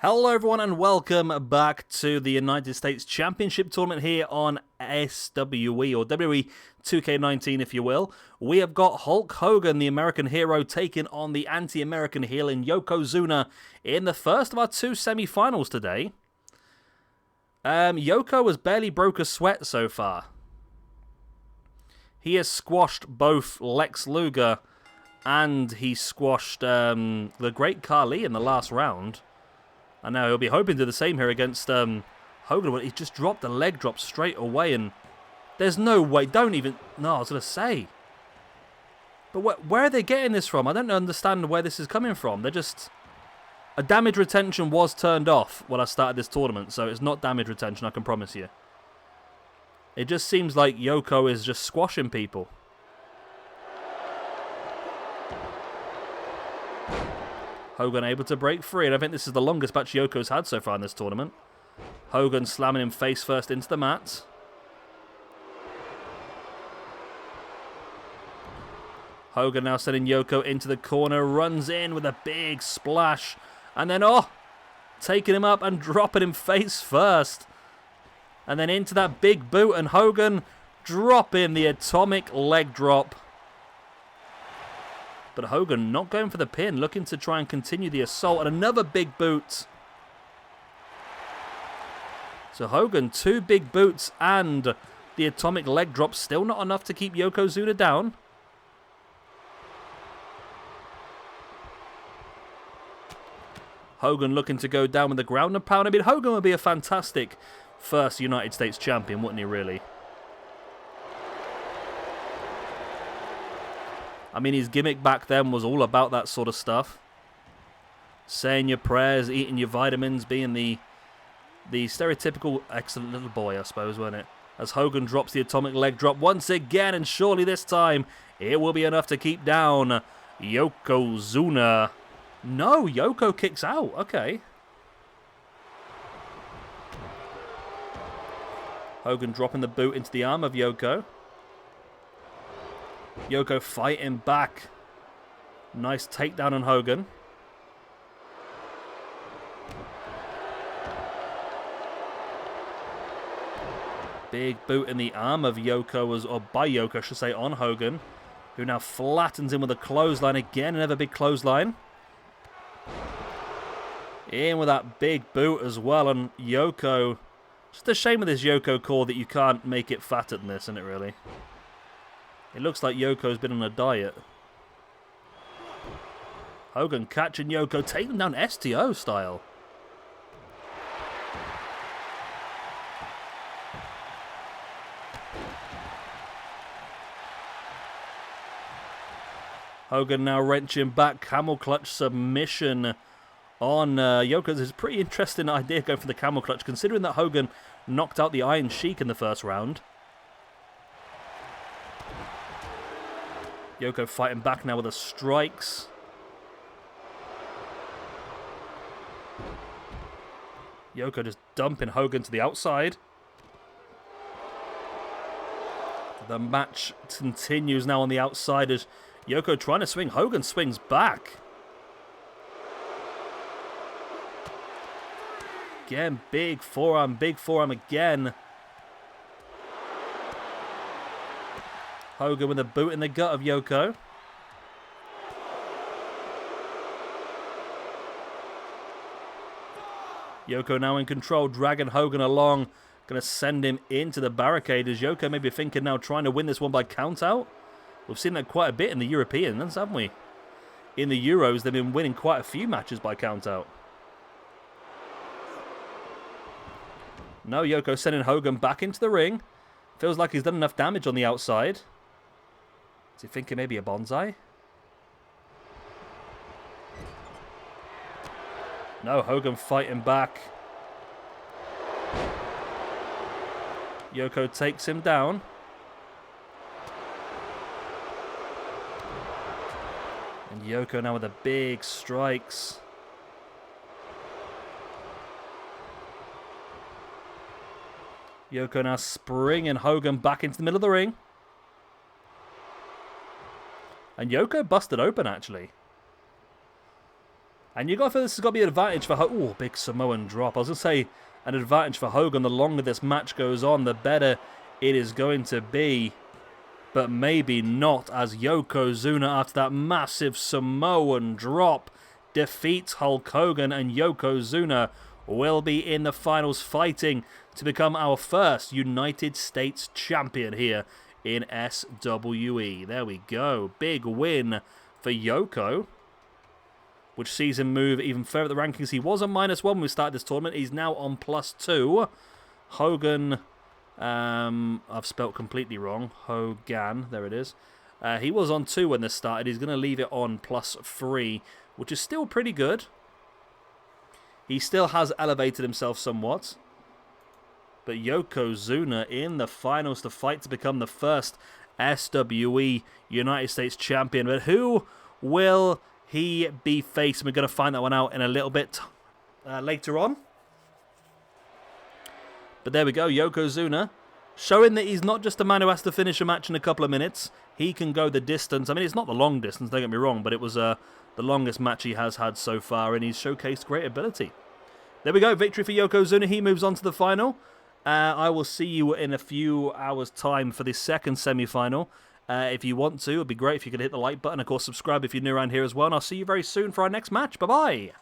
Hello everyone and welcome back to the United States Championship Tournament here on SWE or WWE 2K19 if you will. We have got Hulk Hogan, the American hero, taking on the anti-American heel in Yokozuna in the first of our two semi-finals today. Yoko has barely broke a sweat so far. He has squashed both Lex Luger and he squashed the Great Khali in the last round. And now he'll be hoping to do the same here against Hogan. But he just dropped the leg drop straight away. And there's no way. Don't even... No, I was going to say. But where are they getting this from? I don't understand where this is coming from. They're just... A damage retention was turned off when I started this tournament. So it's not damage retention, I can promise you. It just seems like Yoko is just squashing people. Hogan able to break free, and I think this is the longest match Yoko's had so far in this tournament. Hogan slamming him face first into the mat. Hogan now sending Yoko into the corner, runs in with a big splash, and then, taking him up and dropping him face first. And then into that big boot, and Hogan dropping the atomic leg drop. But Hogan not going for the pin, looking to try and continue the assault. And another big boot. So Hogan, two big boots and the atomic leg drop. Still not enough to keep Yokozuna down. Hogan looking to go down with the ground and pound. I mean, Hogan would be a fantastic first United States champion, wouldn't he, really? I mean, his gimmick back then was all about that sort of stuff. Saying your prayers, eating your vitamins, being the stereotypical excellent little boy, I suppose, wasn't it? As Hogan drops the atomic leg drop once again, and surely this time it will be enough to keep down Yokozuna. No, Yoko kicks out. Okay. Hogan dropping the boot into the arm of Yoko. Yoko fighting back. Nice takedown on Hogan. Big boot in the arm of Yoko, or by Yoko, I should say, on Hogan, who now flattens him with a clothesline again. Another big clothesline. In with that big boot as well on Yoko. Just a shame with this Yoko core that you can't make it fatter than this, isn't it, really? It looks like Yoko's been on a diet. Hogan catching Yoko, taking down STO style. Hogan now wrenching back, camel clutch submission on Yoko. It's a pretty interesting idea going for the camel clutch, considering that Hogan knocked out the Iron Sheik in the first round. Yoko fighting back now with the strikes. Yoko just dumping Hogan to the outside. The match continues now on the outside as Yoko trying to swing. Hogan swings back. Again, big forearm again. Hogan with a boot in the gut of Yoko. Yoko now in control, dragging Hogan along. Going to send him into the barricade as Yoko may be thinking now trying to win this one by count out. We've seen that quite a bit in the Europeans, haven't we? In the Euros, they've been winning quite a few matches by count out. No, Yoko sending Hogan back into the ring. Feels like he's done enough damage on the outside. Is he thinking maybe a bonsai? No, Hogan fighting back. Yoko takes him down. And Yoko now with the big strikes. Yoko now springing Hogan back into the middle of the ring. And Yoko busted open, actually. And you got to feel this has got to be an advantage for Hogan. Oh, big Samoan drop. I was going to say an advantage for Hogan. The longer this match goes on, the better it is going to be. But maybe not, as Yokozuna, after that massive Samoan drop, defeats Hulk Hogan, and Yokozuna will be in the finals fighting to become our first United States champion here in SWE. There we go. Big win for Yoko, which sees him move even further the rankings. He was on -1 when we started this tournament. He's now on +2. Hogan, I've spelt completely wrong. Hogan, there it is. He was on 2 when this started. He's going to leave it on +3, which is still pretty good. He still has elevated himself somewhat. But Yokozuna in the finals to fight to become the first SWE United States champion. But who will he be facing? We're going to find that one out in a little bit later on. But there we go, Yokozuna, showing that he's not just a man who has to finish a match in a couple of minutes. He can go the distance. I mean, it's not the long distance, don't get me wrong, but it was the longest match he has had so far, and he's showcased great ability. There we go, victory for Yokozuna. He moves on to the final. I will see you in a few hours' time for the second semi-final. If you want to, it would be great if you could hit the like button. Of course, subscribe if you're new around here as well, and I'll see you very soon for our next match. Bye-bye!